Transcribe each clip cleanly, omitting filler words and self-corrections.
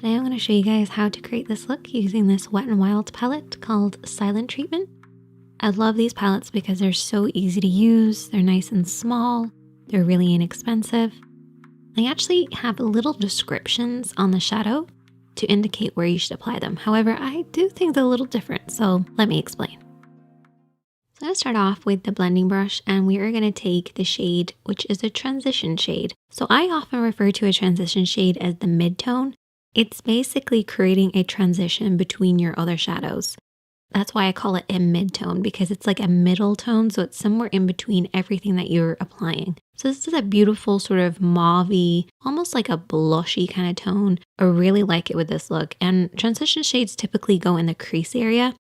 Today I'm going to show you guys how to create this look using this Wet n Wild palette called Silent Treatment. I love these palettes because they're so easy to use, they're nice and small, they're really inexpensive. They actually have little descriptions on the shadow to indicate where you should apply them. However, I do think they're a little different, so let me explain. So I'm going to start off with the blending brush, and we are going to take the shade, which is a transition shade. So I often refer to a transition shade as the mid-tone. It's basically creating a transition between your other shadows. That's why I call it a mid-tone, because it's like a middle tone, so it's somewhere in between everything that you're applying. So this is a beautiful sort of mauve-y, almost like a blushy kind of tone. I really like it with this look. And transition shades typically go in the crease area.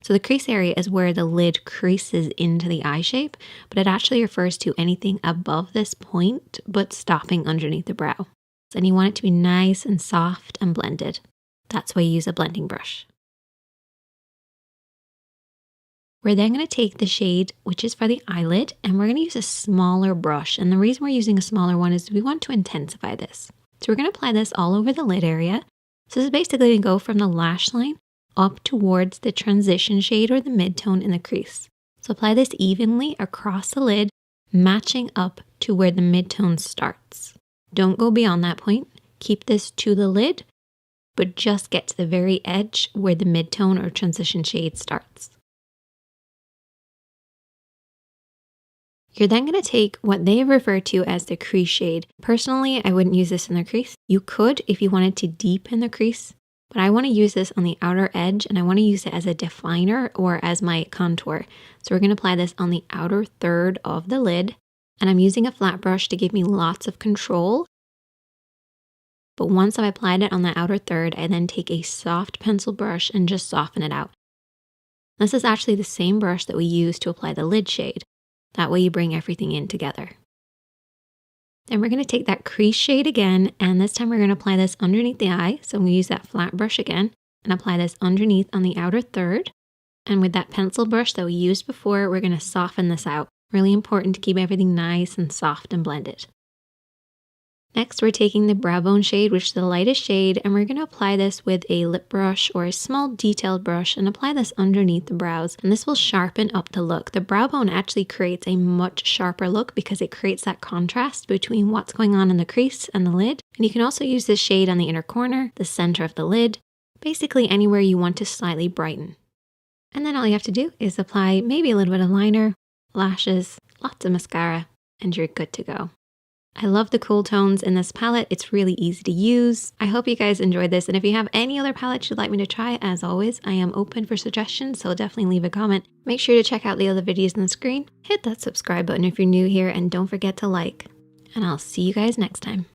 So the crease area is where the lid creases into the eye shape, but it actually refers to anything above this point, but stopping underneath the brow. And you want it to be nice and soft and blended. That's why you use a blending brush. We're then going to take the shade, which is for the eyelid, and we're going to use a smaller brush. And the reason we're using a smaller one is we want to intensify this. So we're going to apply this all over the lid area. So this is basically going to go from the lash line up towards the transition shade or the mid-tone in the crease. So apply this evenly across the lid, matching up to where the mid-tone starts. Don't go beyond that point. Keep this to the lid, but just get to the very edge where the mid-tone or transition shade starts. You're then going to take what they refer to as the crease shade. Personally, I wouldn't use this in the crease. You could if you wanted to deepen the crease, but I want to use this on the outer edge, and I want to use it as a definer or as my contour. So we're going to apply this on the outer third of the lid. And I'm using a flat brush to give me lots of control. But once I've applied it on the outer third, I then take a soft pencil brush and just soften it out. This is actually the same brush that we use to apply the lid shade. That way you bring everything in together. Then we're going to take that crease shade again, and this time we're going to apply this underneath the eye. So I'm going to use that flat brush again and apply this underneath on the outer third. And with that pencil brush that we used before, we're going to soften this out. Really important to keep everything nice and soft and blended. Next, we're taking the brow bone shade, which is the lightest shade, and we're going to apply this with a lip brush or a small detailed brush and apply this underneath the brows. And this will sharpen up the look. The brow bone actually creates a much sharper look because it creates that contrast between what's going on in the crease and the lid. And you can also use this shade on the inner corner, the center of the lid, basically anywhere you want to slightly brighten. And then all you have to do is apply maybe a little bit of liner, lashes, lots of mascara, and you're good to go. I love the cool tones in this palette. It's really easy to use. I hope you guys enjoyed this, and if you have any other palettes you'd like me to try, as always, I am open for suggestions, so definitely leave a comment. Make sure to check out the other videos on the screen. Hit that subscribe button if you're new here, and don't forget to like. And I'll see you guys next time.